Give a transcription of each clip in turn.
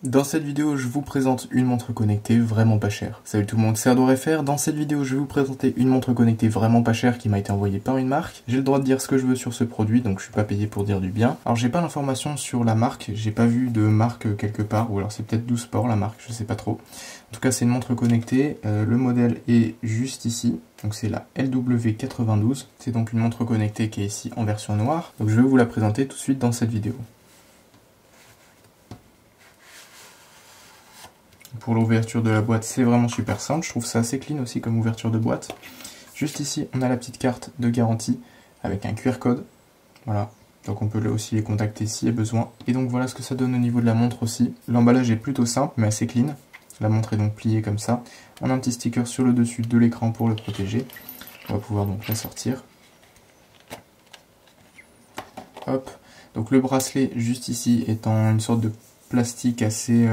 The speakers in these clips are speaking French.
Dans cette vidéo, je vous présente une montre connectée vraiment pas chère. Salut tout le monde, c'est AdoreFR. Dans cette vidéo, je vais vous présenter une montre connectée vraiment pas chère qui m'a été envoyée par une marque. J'ai le droit de dire ce que je veux sur ce produit, donc je suis pas payé pour dire du bien. Alors j'ai pas l'information sur la marque, j'ai pas vu de marque quelque part, ou alors c'est peut-être 12 Sport la marque, je sais pas trop. En tout cas, c'est une montre connectée, le modèle est juste ici. Donc c'est la LW92, c'est donc une montre connectée qui est ici en version noire. Donc je vais vous la présenter tout de suite dans cette vidéo. Pour l'ouverture de la boîte, c'est vraiment super simple. Je trouve ça assez clean aussi comme ouverture de boîte. Juste ici, on a la petite carte de garantie avec un QR code. Voilà. Donc on peut aussi les contacter s'il y a besoin. Et donc voilà ce que ça donne au niveau de la montre aussi. L'emballage est plutôt simple mais assez clean. La montre est donc pliée comme ça. On a un petit sticker sur le dessus de l'écran pour le protéger. On va pouvoir donc la sortir. Hop. Donc le bracelet juste ici est en une sorte de plastique assez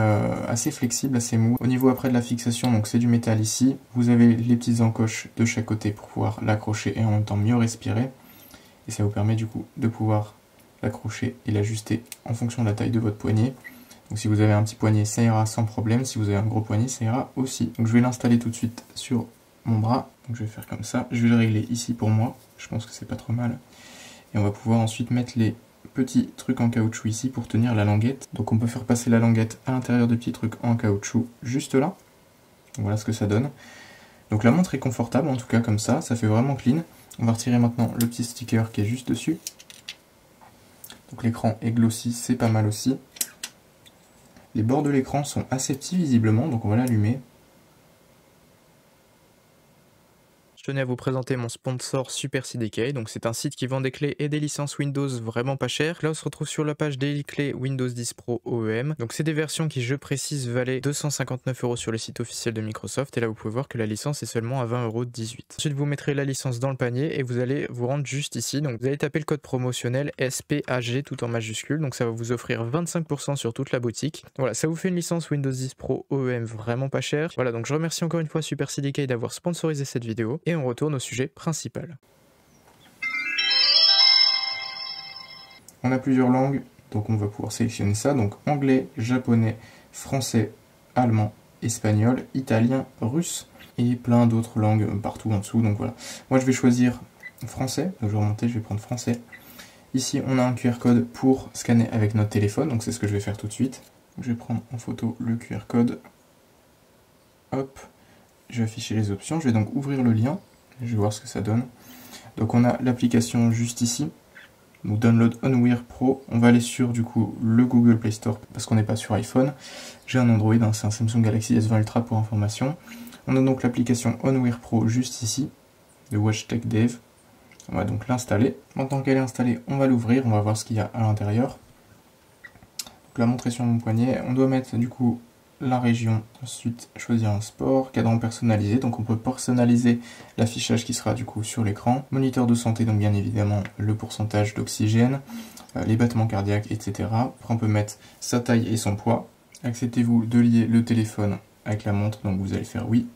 flexible, assez mou. Au niveau après de la fixation, donc c'est du métal ici. Vous avez les petites encoches de chaque côté pour pouvoir l'accrocher et en même temps mieux respirer. Et ça vous permet du coup de pouvoir l'accrocher et l'ajuster en fonction de la taille de votre poignet. Donc si vous avez un petit poignet, ça ira sans problème. Si vous avez un gros poignet, ça ira aussi. Donc je vais l'installer tout de suite sur mon bras. Donc je vais faire comme ça. Je vais le régler ici pour moi. Je pense que c'est pas trop mal. Et on va pouvoir ensuite mettre les petits trucs en caoutchouc ici pour tenir la languette. Donc on peut faire passer la languette à l'intérieur de petits trucs en caoutchouc juste là. Donc voilà ce que ça donne. Donc la montre est confortable en tout cas comme ça fait vraiment clean. On va retirer maintenant le petit sticker qui est juste dessus. Donc l'écran est glossy, c'est pas mal aussi. Les bords de l'écran sont assez petits visiblement, donc on va l'allumer. Je tenais à vous présenter mon sponsor Super CDK, donc c'est un site qui vend des clés et des licences Windows vraiment pas chères. Là on se retrouve sur la page Daily Clés Windows 10 Pro OEM, donc c'est des versions qui je précise valaient 259 € sur le site officiel de Microsoft, et là vous pouvez voir que la licence est seulement à 20,18 €. Ensuite vous mettrez la licence dans le panier et vous allez vous rendre juste ici, donc vous allez taper le code promotionnel SPAG tout en majuscule, donc ça va vous offrir 25% sur toute la boutique. Voilà, ça vous fait une licence Windows 10 Pro OEM vraiment pas chère. Voilà, donc je remercie encore une fois Super CDK d'avoir sponsorisé cette vidéo, et on retourne au sujet principal. On a plusieurs langues, donc on va pouvoir sélectionner ça. Donc anglais, japonais, français, allemand, espagnol, italien, russe et plein d'autres langues partout en dessous. Donc voilà. Moi je vais choisir français, donc je vais remonter, je vais prendre français. Ici on a un QR code pour scanner avec notre téléphone, donc c'est ce que je vais faire tout de suite. Je vais prendre en photo le QR code. Hop, je vais afficher les options, je vais donc ouvrir le lien. Je vais voir ce que ça donne. Donc on a l'application juste ici. Donc Download OnWear Pro. On va aller sur du coup le Google Play Store parce qu'on n'est pas sur iPhone. J'ai un Android, hein, c'est un Samsung Galaxy S20 Ultra pour information. On a donc l'application OnWear Pro juste ici, de WatchTech Dev. On va donc l'installer. Maintenant qu'elle est installée, on va l'ouvrir, on va voir ce qu'il y a à l'intérieur. Donc la montre est sur mon poignet. On doit mettre du coup la région, ensuite choisir un sport, cadran personnalisé, donc on peut personnaliser l'affichage qui sera du coup sur l'écran, moniteur de santé, donc bien évidemment le pourcentage d'oxygène, les battements cardiaques, etc. Après on peut mettre sa taille et son poids. Acceptez-vous de lier le téléphone avec la montre, donc vous allez faire oui.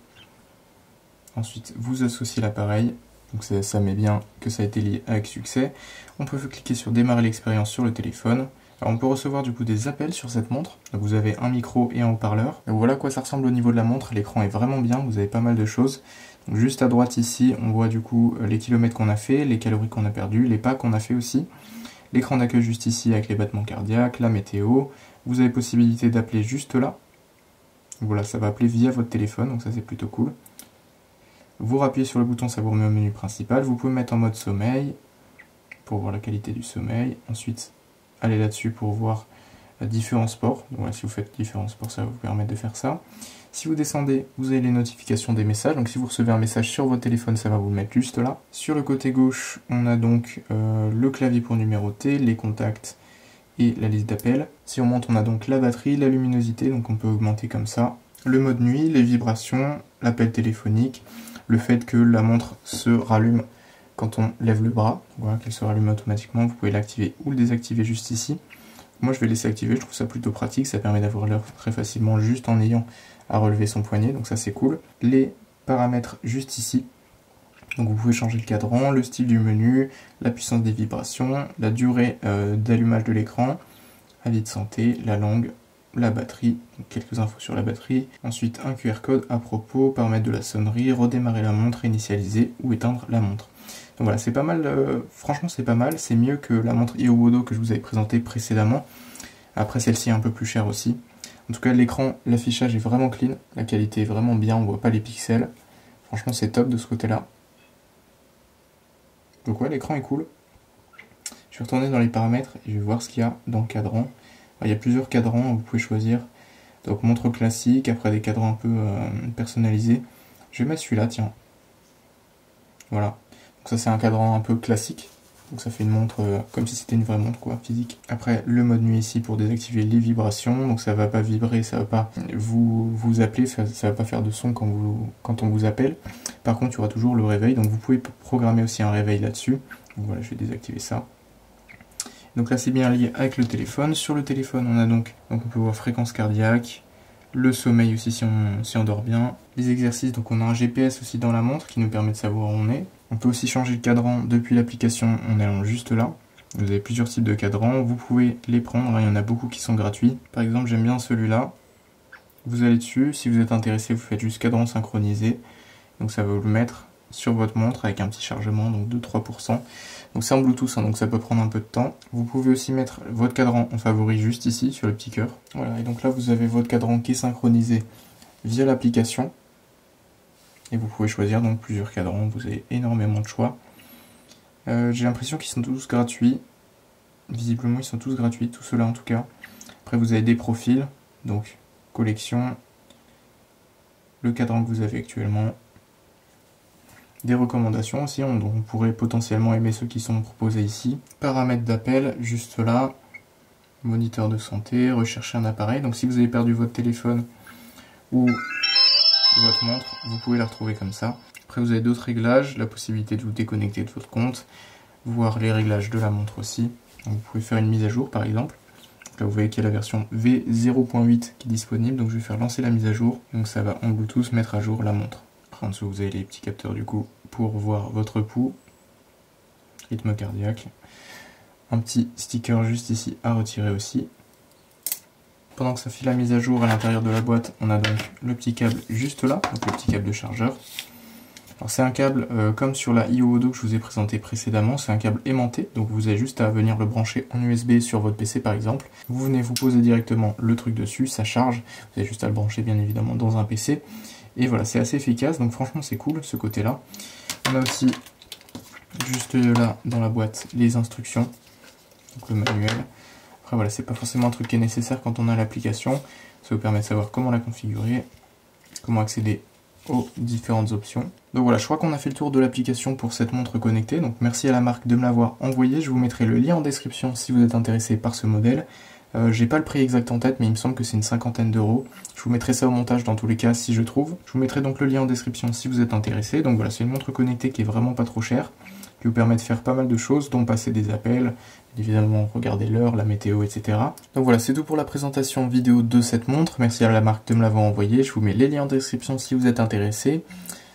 Ensuite vous associez l'appareil, donc ça met bien que ça a été lié avec succès. On peut cliquer sur démarrer l'expérience sur le téléphone. Alors on peut recevoir du coup des appels sur cette montre, donc vous avez un micro et un haut-parleur. Donc voilà à quoi ça ressemble au niveau de la montre, l'écran est vraiment bien, vous avez pas mal de choses. Donc juste à droite ici, on voit du coup les kilomètres qu'on a fait, les calories qu'on a perdues, les pas qu'on a fait aussi. L'écran d'accueil juste ici avec les battements cardiaques, la météo. Vous avez possibilité d'appeler juste là. Donc voilà, ça va appeler via votre téléphone, donc ça c'est plutôt cool. Vous rappuyez sur le bouton, ça vous remet au menu principal. Vous pouvez mettre en mode sommeil, pour voir la qualité du sommeil. Ensuite, allez là-dessus pour voir différents sports. Donc voilà, si vous faites différents sports, ça va vous permettre de faire ça. Si vous descendez, vous avez les notifications des messages. Donc si vous recevez un message sur votre téléphone, ça va vous le mettre juste là. Sur le côté gauche, on a donc le clavier pour numéroter, les contacts et la liste d'appels. Si on monte, on a donc la batterie, la luminosité, donc on peut augmenter comme ça. Le mode nuit, les vibrations, l'appel téléphonique, le fait que la montre se rallume quand on lève le bras, voilà, qu'elle se rallume automatiquement. Vous pouvez l'activer ou le désactiver juste ici. Moi je vais laisser activer, je trouve ça plutôt pratique, ça permet d'avoir l'heure très facilement juste en ayant à relever son poignet, donc ça c'est cool. Les paramètres juste ici, donc vous pouvez changer le cadran, le style du menu, la puissance des vibrations, la durée d'allumage de l'écran, avis de santé, la langue, la batterie, donc quelques infos sur la batterie. Ensuite, un QR code à propos, paramètres de la sonnerie, redémarrer la montre, initialiser ou éteindre la montre. Donc voilà, c'est pas mal, franchement c'est pas mal, c'est mieux que la montre Iwodo que je vous avais présentée précédemment. Après celle-ci est un peu plus chère aussi. En tout cas l'écran, l'affichage est vraiment clean, la qualité est vraiment bien, on voit pas les pixels. Franchement c'est top de ce côté-là. Donc ouais, l'écran est cool. Je vais retourner dans les paramètres et je vais voir ce qu'il y a dans le cadran. Alors, il y a plusieurs cadrans, vous pouvez choisir. Donc montre classique, après des cadrans un peu personnalisés. Je vais mettre celui-là, tiens. Voilà. Donc ça c'est un cadran un peu classique. Donc ça fait une montre comme si c'était une vraie montre quoi, physique. Après le mode nuit ici pour désactiver les vibrations. Donc ça va pas vibrer, ça va pas vous appeler, ça va pas faire de son quand on vous appelle. Par contre il y aura toujours le réveil. Donc vous pouvez programmer aussi un réveil là-dessus. Donc voilà, je vais désactiver ça. Donc là c'est bien lié avec le téléphone. Sur le téléphone on a donc on peut voir fréquence cardiaque, le sommeil aussi si on dort bien, les exercices, donc on a un GPS aussi dans la montre qui nous permet de savoir où on est. On peut aussi changer le cadran depuis l'application en allant juste là. Vous avez plusieurs types de cadrans, vous pouvez les prendre, il y en a beaucoup qui sont gratuits. Par exemple j'aime bien celui-là. Vous allez dessus, si vous êtes intéressé vous faites juste cadran synchronisé. Donc ça va vous le mettre sur votre montre avec un petit chargement donc de 3%. Donc c'est en Bluetooth, hein, donc ça peut prendre un peu de temps. Vous pouvez aussi mettre votre cadran en favori juste ici sur le petit cœur. Voilà, et donc là vous avez votre cadran qui est synchronisé via l'application. Et vous pouvez choisir donc plusieurs cadrans, vous avez énormément de choix. J'ai l'impression qu'ils sont tous gratuits. Visiblement ils sont tous gratuits, tout cela en tout cas. Après vous avez des profils, donc collection, le cadran que vous avez actuellement. Des recommandations aussi, on pourrait potentiellement aimer ceux qui sont proposés ici. Paramètres d'appel, juste là. Moniteur de santé, rechercher un appareil. Donc si vous avez perdu votre téléphone ou votre montre, vous pouvez la retrouver comme ça. Après vous avez d'autres réglages, la possibilité de vous déconnecter de votre compte, voir les réglages de la montre aussi. Donc, vous pouvez faire une mise à jour par exemple. Donc là vous voyez qu'il y a la version V0.8 qui est disponible, donc je vais faire lancer la mise à jour. Donc ça va en Bluetooth mettre à jour la montre. En dessous vous avez les petits capteurs du coup pour voir votre pouls, rythme cardiaque, un petit sticker juste ici à retirer aussi. Pendant que ça fait la mise à jour à l'intérieur de la boîte, on a donc le petit câble juste là, donc le petit câble de chargeur. Alors c'est un câble comme sur la Iwodo que je vous ai présenté précédemment, c'est un câble aimanté, donc vous avez juste à venir le brancher en USB sur votre PC par exemple. Vous venez vous poser directement le truc dessus, ça charge, vous avez juste à le brancher bien évidemment dans un PC. Et voilà, c'est assez efficace, donc franchement c'est cool ce côté-là. On a aussi, juste là dans la boîte, les instructions, donc le manuel. Après voilà, c'est pas forcément un truc qui est nécessaire quand on a l'application. Ça vous permet de savoir comment la configurer, comment accéder aux différentes options. Donc voilà, je crois qu'on a fait le tour de l'application pour cette montre connectée. Donc merci à la marque de me l'avoir envoyée. Je vous mettrai le lien en description si vous êtes intéressé par ce modèle. J'ai pas le prix exact en tête, mais il me semble que c'est une cinquantaine d'euros. Je vous mettrai ça au montage dans tous les cas si je trouve. Je vous mettrai donc le lien en description si vous êtes intéressé. Donc voilà, c'est une montre connectée qui est vraiment pas trop chère, qui vous permet de faire pas mal de choses, dont passer des appels, évidemment regarder l'heure, la météo, etc. Donc voilà, c'est tout pour la présentation vidéo de cette montre. Merci à la marque de me l'avoir envoyée. Je vous mets les liens en description si vous êtes intéressé.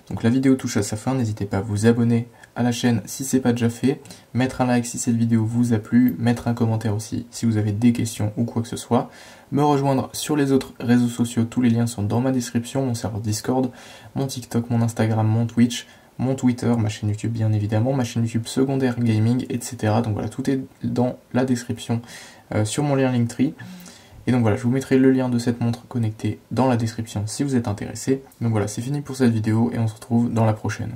Donc la vidéo touche à sa fin, n'hésitez pas à vous abonner à la chaîne si c'est pas déjà fait, mettre un like si cette vidéo vous a plu, mettre un commentaire aussi si vous avez des questions ou quoi que ce soit, me rejoindre sur les autres réseaux sociaux, tous les liens sont dans ma description, mon serveur Discord, mon TikTok, mon Instagram, mon Twitch, mon Twitter, ma chaîne YouTube bien évidemment, ma chaîne YouTube secondaire gaming, etc. Donc voilà, tout est dans la description sur mon lien Linktree. Et donc voilà, je vous mettrai le lien de cette montre connectée dans la description si vous êtes intéressé. Donc voilà, c'est fini pour cette vidéo et on se retrouve dans la prochaine.